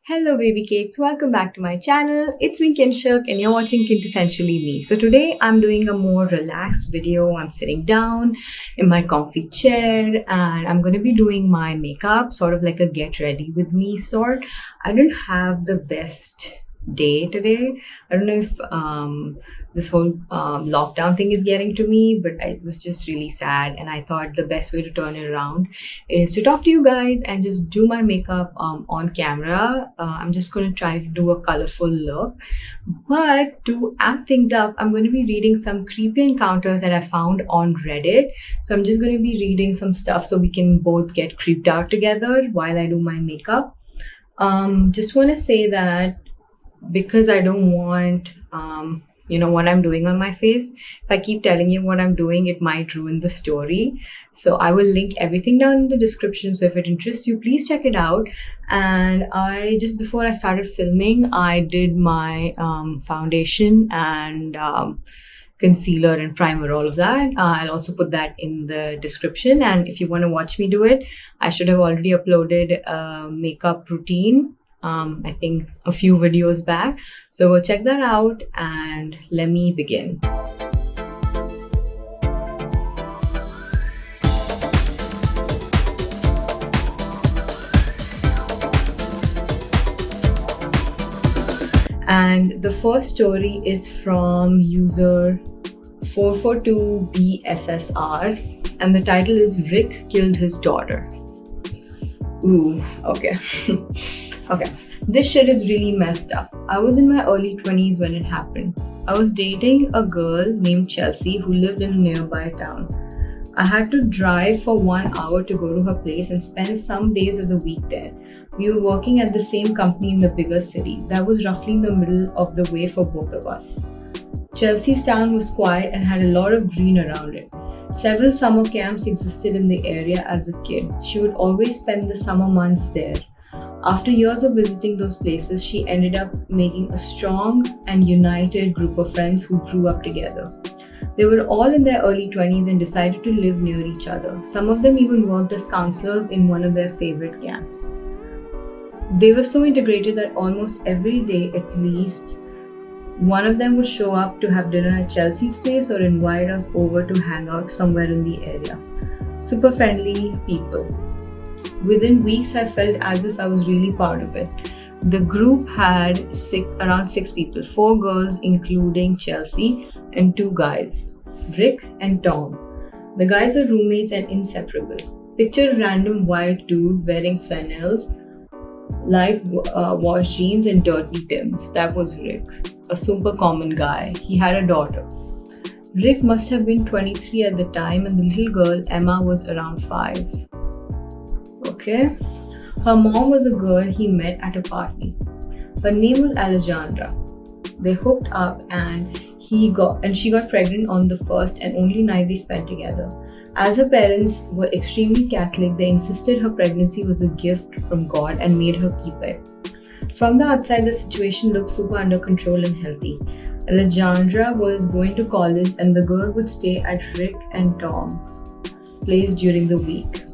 Hello Babycakes, welcome back to my channel. It's me Kinshuk and you're watching Quintessentially Me. So today I'm doing a more relaxed video. I'm sitting down in my comfy chair and I'm going to be doing my makeup, sort of like a get ready with me sort. I don't have the best day today. I don't know if this whole lockdown thing is getting to me, but I was just really sad and I thought the best way to turn it around is to talk to you guys and just do my makeup on camera. I'm just going to try to do a colorful look, but to amp things up, I'm going to be reading some creepy encounters that I found on Reddit. So I'm just going to be reading some stuff so we can both get creeped out together while I do my makeup. Just want to say that because I don't want what I'm doing on my face. If I keep telling you what I'm doing, it might ruin the story. So I will link everything down in the description. So if it interests you, please check it out. And before I started filming, I did my foundation and concealer and primer, all of that. I'll also put that in the description. And if you want to watch me do it, I should have already uploaded a makeup routine. I think a few videos back. So go check that out and let me begin. And the first story is from user 442BSSR and the title is Rick Killed His Daughter. Ooh, okay. Okay, this shit is really messed up. I was in my early 20s when it happened. I was dating a girl named Chelsea who lived in a nearby town. I had to drive for 1 hour to go to her place and spend some days of the week there. We were working at the same company in the bigger city. That was roughly in the middle of the way for both of us. Chelsea's town was quiet and had a lot of green around it. Several summer camps existed in the area as a kid. She would always spend the summer months there. After years of visiting those places, she ended up making a strong and united group of friends who grew up together. They were all in their early 20s and decided to live near each other. Some of them even worked as counselors in one of their favorite camps. They were so integrated that almost every day at least, one of them would show up to have dinner at Chelsea's place or invite us over to hang out somewhere in the area. Super friendly people. Within weeks, I felt as if I was really part of it. The group had around six people, 4 girls including Chelsea and 2 guys, Rick and Tom. The guys were roommates and inseparable. Picture a random white dude wearing flannels, light wash jeans and dirty Timbs. That was Rick, a super common guy. He had a daughter. Rick must have been 23 at the time and the little girl, Emma, was around 5. Okay. Her mom was a girl he met at a party. Her name was Alejandra. They hooked up and she got pregnant on the first and only night they spent together. As her parents were extremely Catholic, they insisted her pregnancy was a gift from God and made her keep it. From the outside, the situation looked super under control and healthy. Alejandra was going to college and the girl would stay at Rick and Tom's place during the week.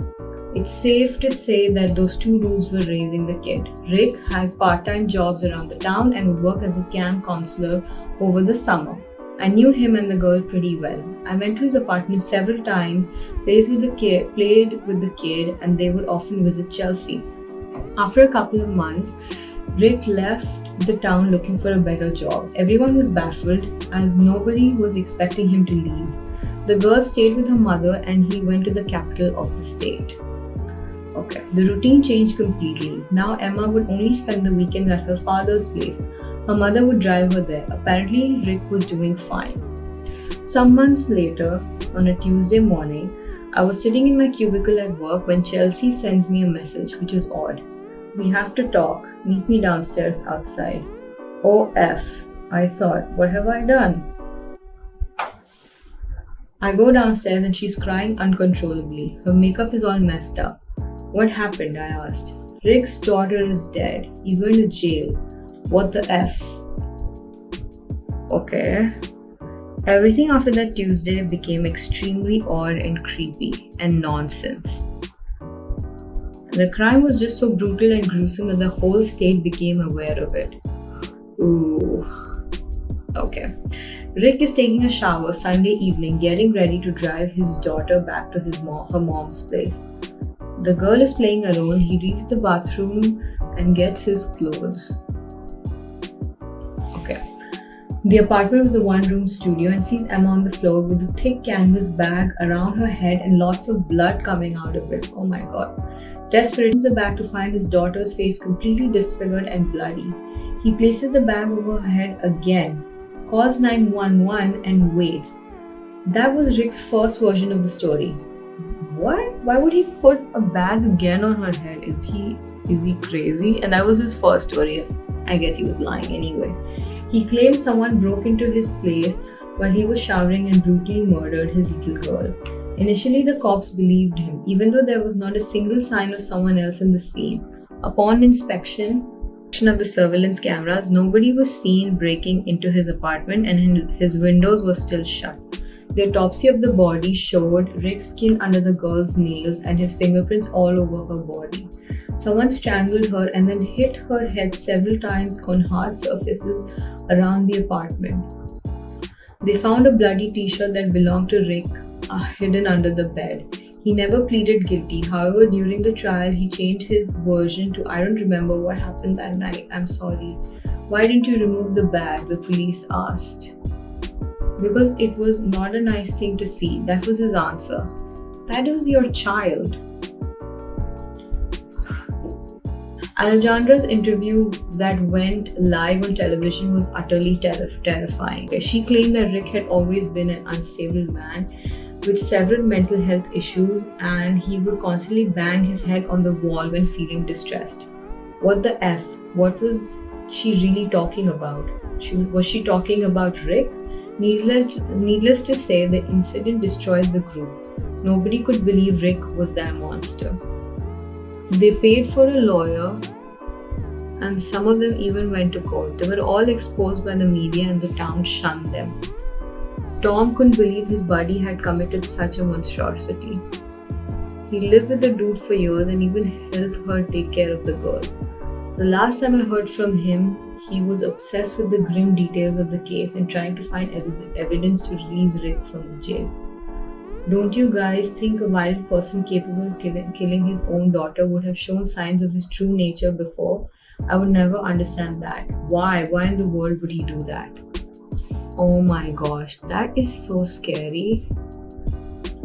It's safe to say that those 2 dudes were raising the kid. Rick had part-time jobs around the town and would work as a camp counselor over the summer. I knew him and the girl pretty well. I went to his apartment several times, played with the kid, and they would often visit Chelsea. After a couple of months, Rick left the town looking for a better job. Everyone was baffled as nobody was expecting him to leave. The girl stayed with her mother and he went to the capital of the state. Okay, the routine changed completely. Now Emma would only spend the weekend at her father's place. Her mother would drive her there. Apparently, Rick was doing fine. Some months later, on a Tuesday morning, I was sitting in my cubicle at work when Chelsea sends me a message, which is odd. We have to talk. Meet me downstairs outside. Oh F, I thought, what have I done? I go downstairs and she's crying uncontrollably. Her makeup is all messed up. What happened? I asked. Rick's daughter is dead. He's going to jail. What the F? Okay. Everything after that Tuesday became extremely odd and creepy and nonsense. The crime was just so brutal and gruesome that the whole state became aware of it. Ooh. Okay. Rick is taking a shower Sunday evening, getting ready to drive his daughter back to her mom's place. The girl is playing alone. He reaches the bathroom and gets his clothes. Okay. The apartment was a one-room studio and sees Emma on the floor with a thick canvas bag around her head and lots of blood coming out of it. Oh my god. Desperate, he opens the bag to find his daughter's face completely disfigured and bloody. He places the bag over her head again, calls 911 and waits. That was Rick's first version of the story. What? Why would he put a bag again on her head? Is he crazy? And that was his first story. I guess he was lying anyway. He claimed someone broke into his place while he was showering and brutally murdered his little girl. Initially, the cops believed him, even though there was not a single sign of someone else in the scene. Upon inspection of the surveillance cameras, nobody was seen breaking into his apartment and his windows were still shut. The autopsy of the body showed Rick's skin under the girl's nails and his fingerprints all over her body. Someone strangled her and then hit her head several times on hard surfaces around the apartment. They found a bloody t-shirt that belonged to Rick hidden under the bed. He never pleaded guilty. However, during the trial, he changed his version to "I don't remember what happened that night. I'm sorry." "Why didn't you remove the bag?" the police asked. "Because it was not a nice thing to see." That was his answer. That was your child. Alejandra's interview that went live on television was utterly terrifying. She claimed that Rick had always been an unstable man with several mental health issues and he would constantly bang his head on the wall when feeling distressed. What the F? What was she really talking about? Was she talking about Rick? Needless to say, the incident destroyed the group. Nobody could believe Rick was that monster. They paid for a lawyer and some of them even went to court. They were all exposed by the media and the town shunned them. Tom couldn't believe his buddy had committed such a monstrosity. He lived with the dude for years and even helped her take care of the girl. The last time I heard from him, he was obsessed with the grim details of the case and trying to find evidence to release Rick from the jail. Don't you guys think a violent person capable of killing his own daughter would have shown signs of his true nature before? I would never understand that. Why? Why in the world would he do that? Oh my gosh, that is so scary.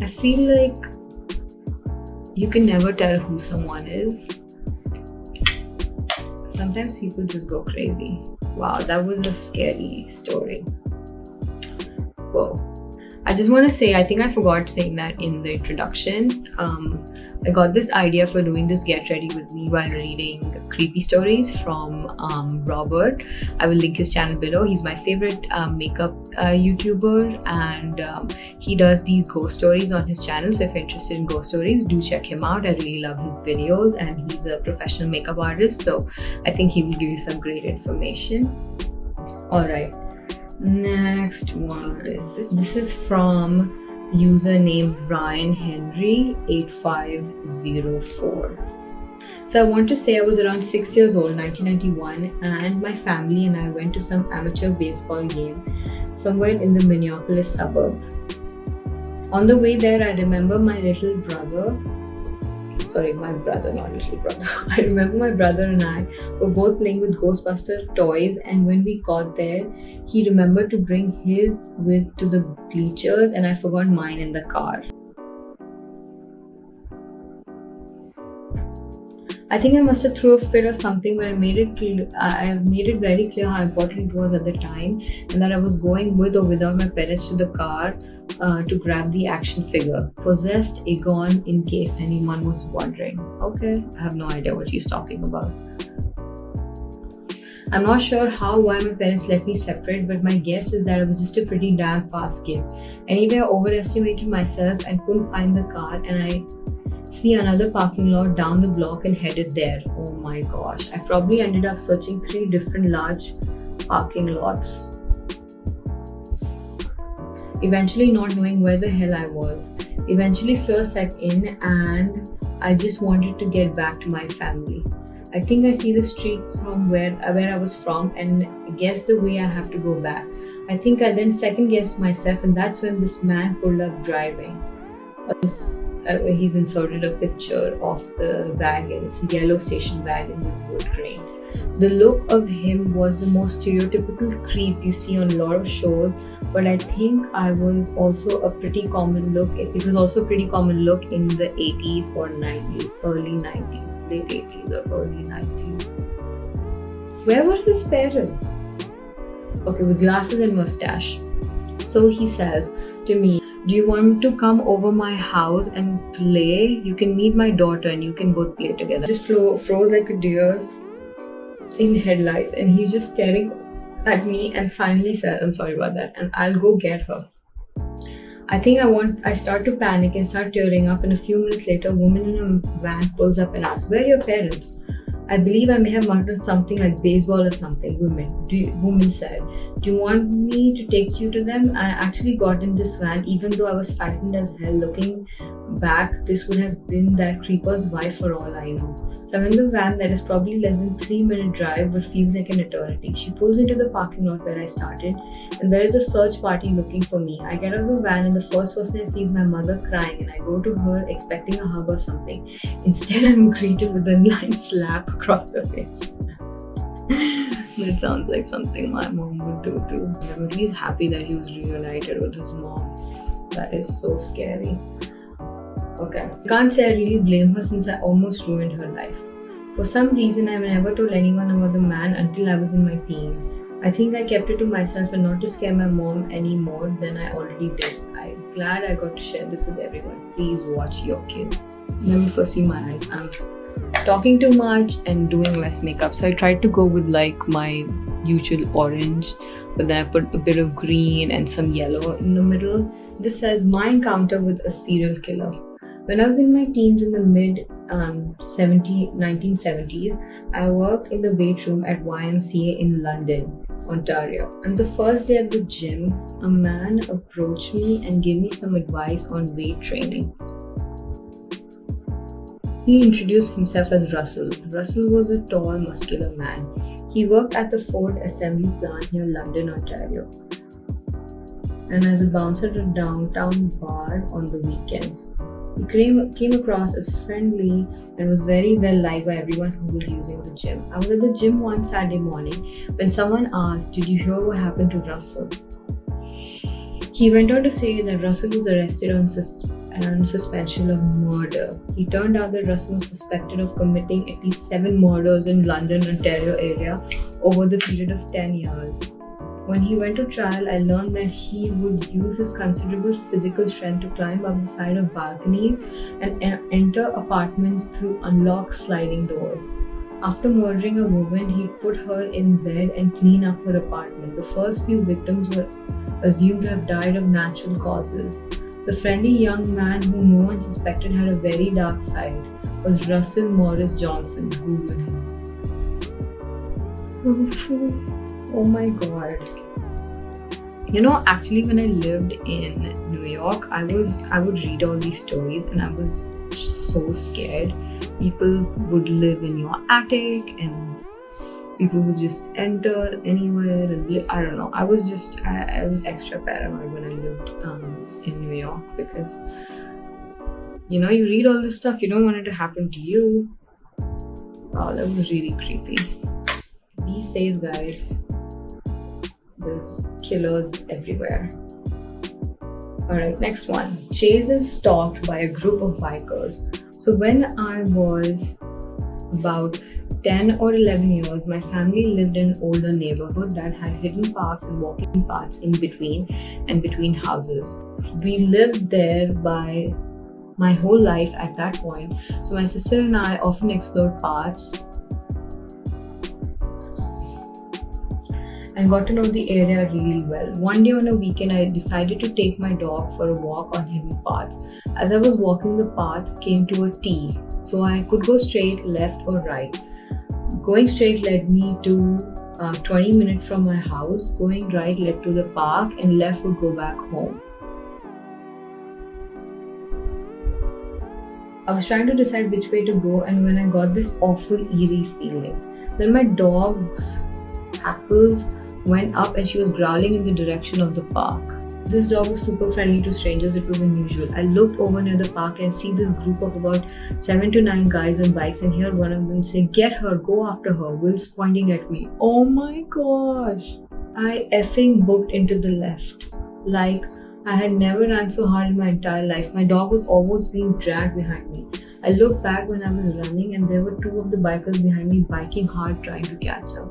I feel like you can never tell who someone is. Sometimes people just go crazy. Wow, that was a scary story. Whoa. I just want to say, I think I forgot saying that in the introduction. I got this idea for doing this Get Ready With Me while reading creepy stories from Robert. I will link his channel below. He's my favorite makeup YouTuber and he does these ghost stories on his channel. So if you're interested in ghost stories, do check him out. I really love his videos and he's a professional makeup artist. So I think he will give you some great information. Alright. Next one is this. This is from user named Ryan Henry 8504. So I want to say I was around 6 years old, 1991, and my family and I went to some amateur baseball game somewhere in the Minneapolis suburb. On the way there, I remember my little brother. Sorry, my brother, not little brother. I remember my brother and I were both playing with Ghostbuster toys, and when we got there, he remembered to bring his to the bleachers and I forgot mine in the car. I think I must have threw a fit or something, but I made it very clear how important it was at the time and that I was going with or without my parents to the car to grab the action figure. Possessed, a gone, in case anyone was wondering. Okay, I have no idea what he's talking about. I'm not sure why my parents let me separate, but my guess is that it was just a pretty damn fast game. Anyway, I overestimated myself and couldn't find the car, and I see another parking lot down the block and headed there. Oh my gosh, I probably ended up searching 3 different large parking lots. Eventually not knowing where the hell I was. Eventually fear set in and I just wanted to get back to my family. I think I see the street from where I was from and guess the way I have to go back. I think I then second guessed myself, and that's when this man pulled up driving. He's inserted a picture of the wagon. It's a yellow station wagon with wood grain. The look of him was the most stereotypical creep you see on a lot of shows, but I think I was also a pretty common look. It was also a pretty common look in the 80s or 90s, early 90s, late 80s or early 90s. Where were his parents? Okay, with glasses and mustache. So he says to me, do you want to come over my house and play? You can meet my daughter and you can both play together. Just froze like a deer in headlights, and he's just staring at me and finally said, I'm sorry about that, and I'll go get her. I start to panic and start tearing up, and a few minutes later a woman in a van pulls up and asks, where are your parents? I believe I may have muttered something like baseball or something. Woman said, do you want me to take you to them? I actually got in this van even though I was frightened as hell. Looking back, this would have been that creeper's wife for all I know. So I'm in the van that is probably less than 3-minute drive but feels like an eternity. She pulls into the parking lot where I started and there is a search party looking for me. I get out of the van and the first person I see is my mother crying, and I go to her expecting a hug or something. Instead, I'm greeted with a nice slap across the face. That sounds like something my mom would do too. I'm really happy that he was reunited with his mom. That is so scary. Okay, I can't say I really blame her since I almost ruined her life. For some reason, I never told anyone about the man until I was in my teens. I think I kept it to myself and not to scare my mom any more than I already did. I'm glad I got to share this with everyone. Please watch your kids. Let me first see my eyes. I'm talking too much and doing less makeup, so I tried to go with like my usual orange, but then I put a bit of green and some yellow in the middle. This says my encounter with a serial killer. When I was in my teens in the mid 1970s, I worked in the weight room at YMCA in London, Ontario. On the first day at the gym, a man approached me and gave me some advice on weight training. He introduced himself as Russell. Russell was a tall, muscular man. He worked at the Ford assembly plant near London, Ontario, and as a bouncer at a downtown bar on the weekends. He came across as friendly and was very well liked by everyone who was using the gym. I was at the gym one Saturday morning when someone asked, did you hear what happened to Russell? He went on to say that Russell was arrested on suspension of murder. It turned out that Russell was suspected of committing at least 7 murders in London, Ontario area over the period of 10 years. When he went to trial, I learned that he would use his considerable physical strength to climb up the side of balconies and enter apartments through unlocked sliding doors. After murdering a woman, he put her in bed and cleaned up her apartment. The first few victims were assumed to have died of natural causes. The friendly young man who no one suspected had a very dark side was Russell Morris Johnson. Google him. Oh my god. You know, actually when I lived in New York, I would read all these stories and I was so scared. People would live in your attic and people would just enter anywhere and I don't know. I was extra paranoid when I lived in New York because you know, you read all this stuff, you don't want it to happen to you. Oh, that was really creepy. Be safe, guys. There's killers everywhere. Alright, next one. Chase is stalked by a group of bikers. So when I was about 10 or 11 years, my family lived in an older neighborhood that had hidden parks and walking paths in between houses. We lived there by my whole life at that point. So my sister and I often explored paths and got to know the area really well. One day on a weekend, I decided to take my dog for a walk on hidden path. As I was walking, the path came to a T, so I could go straight, left or right. Going straight led me to 20 minutes from my house, going right led to the park and left would go back home. I was trying to decide which way to go, and when I got this awful eerie feeling. Then my dog's hackles went up and she was growling in the direction of the park. This dog was super friendly to strangers. It was unusual. I looked over near the park and see this group of about 7 to 9 guys on bikes and hear one of them say, "Get her, go after her," whilst pointing at me. Oh my gosh. I effing booked into the left. Like, I had never ran so hard in my entire life. My dog was almost being dragged behind me. I looked back when I was running and there were 2 of the bikers behind me biking hard trying to catch her.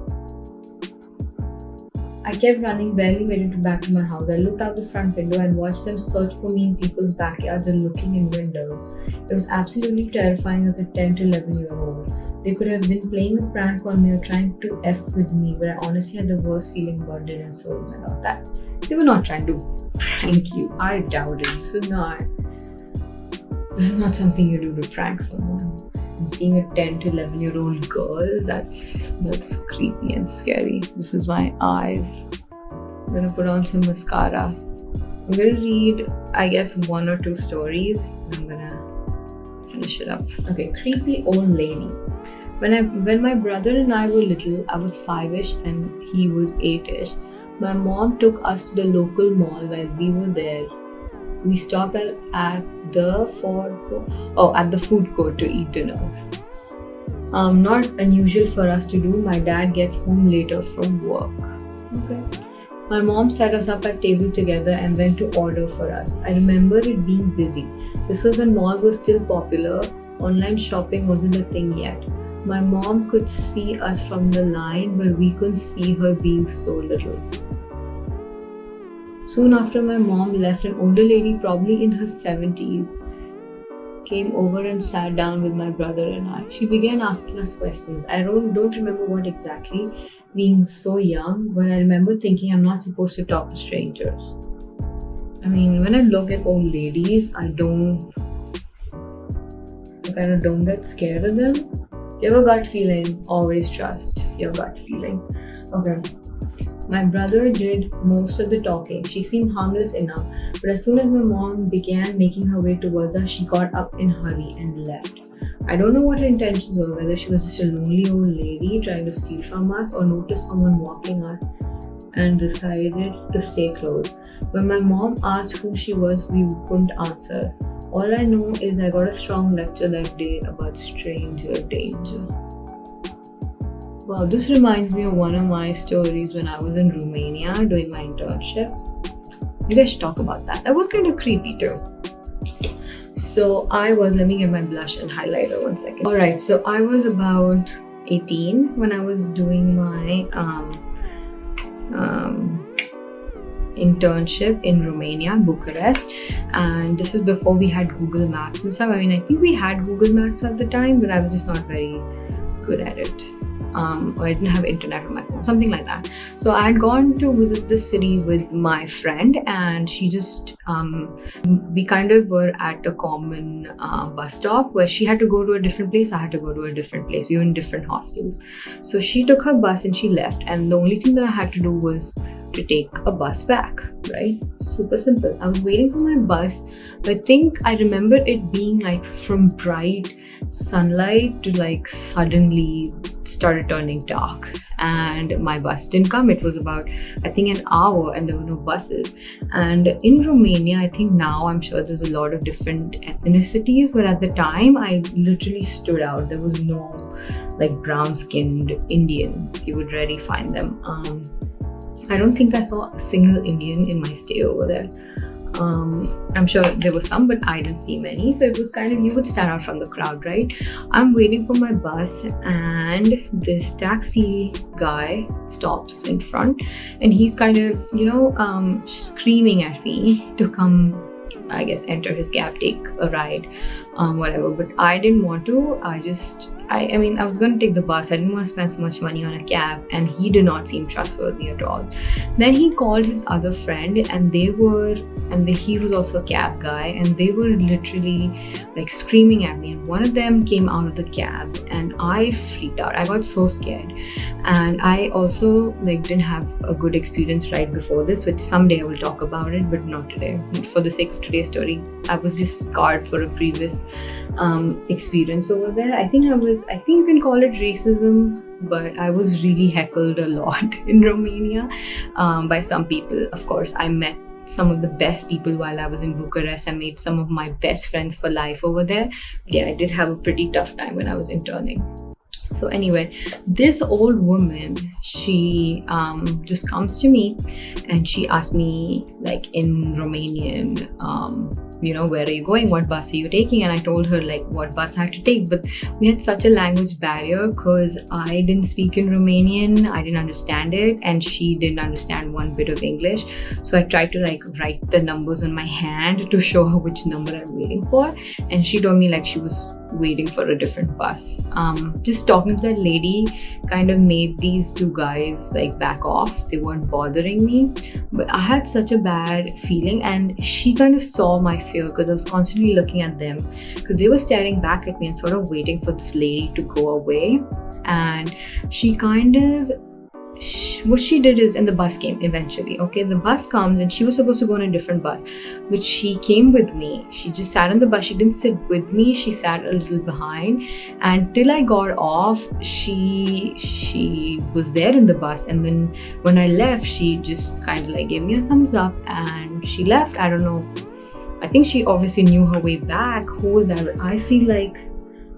I kept running, barely made it back to my house. I looked out the front window and watched them search for me in people's backyards and looking in windows. It was absolutely terrifying as a 10 to 11-year-old. They could have been playing a prank on me or trying to F with me, but I honestly had the worst feeling about it and so about that. They were not trying to prank you. I doubt it. This is not something you do to prank someone. And seeing a 10 to 11-year-old girl, that's creepy and scary. This is my eyes. I'm gonna put on some mascara. I'm gonna read, I guess, 1 or 2 stories and I'm gonna finish it up. Okay, creepy old lady. When my brother and I were little, I was 5-ish and he was 8-ish. My mom took us to the local mall while we were there. We stopped at the food court to eat dinner. Not unusual for us to do. My dad gets home later from work. Okay. My mom set us up at table together and went to order for us. I remember it being busy. This was when malls were still popular. Online shopping wasn't a thing yet. My mom could see us from the line, but we couldn't see her being so little. Soon after my mom left, an older lady, probably in her 70s, came over and sat down with my brother and I. She began asking us questions. I don't remember what exactly, being so young, but I remember thinking I'm not supposed to talk to strangers. I mean, when I look at old ladies, I don't get scared of them. Your gut feeling, always trust your gut feeling. Okay. My brother did most of the talking. She seemed harmless enough, but as soon as my mom began making her way towards us, she got up in a hurry and left. I don't know what her intentions were, whether she was just a lonely old lady trying to steal from us or noticed someone walking us and decided to stay close. When my mom asked who she was, we couldn't answer. All I know is I got a strong lecture that day about stranger danger. Wow, this reminds me of one of my stories when I was in Romania doing my internship. Maybe I should talk about that. That was kind of creepy too. So let me get my blush and highlighter 1 second. Alright, so I was about 18 when I was doing my internship in Romania, Bucharest, and this is before we had Google Maps and stuff. I mean, I think we had Google Maps at the time, but I was just not very good at it. Or I didn't have internet on my phone, something like that. So I had gone to visit this city with my friend, and she just we kind of were at a common bus stop where she had to go to a different place, I had to go to a different place. We were in different hostels. So she took her bus and she left, and the only thing that I had to do was to take a bus back, right? Super simple. I was waiting for my bus, but I remember it being like from bright sunlight to like suddenly started turning dark, and my bus didn't come. It was about, I think, an hour and there were no buses. And in Romania, I think now I'm sure there's a lot of different ethnicities, but at the time I literally stood out. There was no like brown-skinned Indians. You would rarely find them. I don't think I saw a single Indian in my stay over there. I'm sure there were some, but I didn't see many. So it was kind of, you would stand out from the crowd, right? I'm waiting for my bus and this taxi guy stops in front and he's kind of, screaming at me to come, I guess, enter his cab, take a ride, whatever. But I didn't want to. I just I mean, I was going to take the bus. I didn't want to spend so much money on a cab, and he did not seem trustworthy at all. Then he called his other friend, and he was also a cab guy, and they were literally like screaming at me. And one of them came out of the cab, and I freaked out. I got so scared. And I also like didn't have a good experience right before this, which someday I will talk about it, but not today. For the sake of today's story, I was just scarred for a previous experience over there. I think you can call it racism, but I was really heckled a lot in Romania by some people. Of course, I met some of the best people while I was in Bucharest. I made some of my best friends for life over there. Yeah, I did have a pretty tough time when I was interning. So anyway, this old woman, she just comes to me and she asked me like in Romanian, where are you going? What bus are you taking? And I told her like what bus I had to take. But we had such a language barrier because I didn't speak in Romanian. I didn't understand it, and she didn't understand one bit of English. So I tried to like write the numbers on my hand to show her which number I'm waiting for. And she told me like she was waiting for a different bus. Just talking to that lady kind of made these two guys like back off. They weren't bothering me, but I had such a bad feeling, and she kind of saw my fear because I was constantly looking at them because they were staring back at me and sort of waiting for this lady to go away. And she kind of what she did is, and the bus came eventually. Okay, the bus comes and she was supposed to go on a different bus, but she came with me. She just sat on the bus. She didn't sit with me. She sat a little behind, and till I got off, she was there in the bus. And then when I left, she just kind of like gave me a thumbs up and she left. I don't know. I think she obviously knew her way back. Who was that? I feel like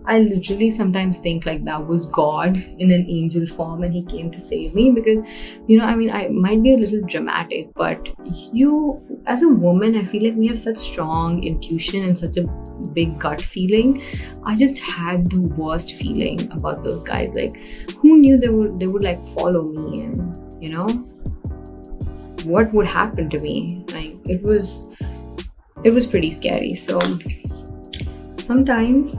I literally sometimes think like that was God in an angel form and he came to save me, because I might be a little dramatic, but you as a woman, I feel like we have such strong intuition and such a big gut feeling. I just had the worst feeling about those guys. Like, who knew they would like follow me, and what would happen to me? Like, it was pretty scary. So sometimes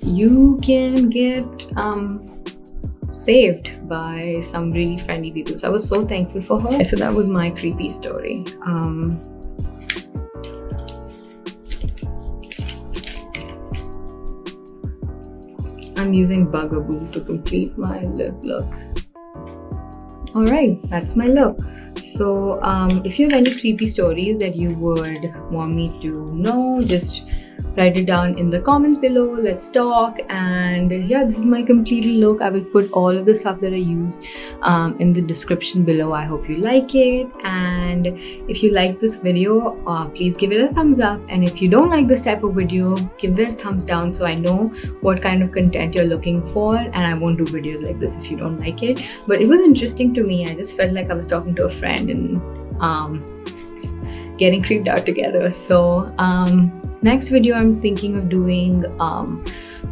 you can get saved by some really friendly people. So I was so thankful for her. So that was my creepy story. I'm using Bugaboo to complete my lip look. Alright, that's my look. So if you have any creepy stories that you would want me to know, just write it down in the comments below. Let's talk. And yeah, this is my complete look. I will put all of the stuff that I used in the description below. I hope you like it, and if you like this video, please give it a thumbs up, and if you don't like this type of video, give it a thumbs down so I know what kind of content you're looking for, and I won't do videos like this if you don't like it. But it was interesting to me. I just felt like I was talking to a friend and getting creeped out together. So next video, I'm thinking of doing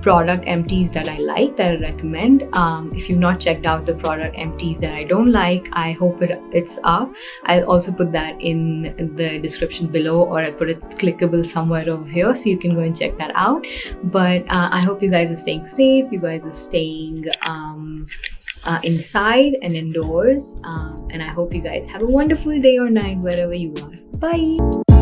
product empties that I like, that I recommend. If you've not checked out the product empties that I don't like, I hope it's up. I'll also put that in the description below, or I'll put it clickable somewhere over here so you can go and check that out. But I hope you guys are staying safe, you guys are staying inside and indoors, and I hope you guys have a wonderful day or night wherever you are. Bye.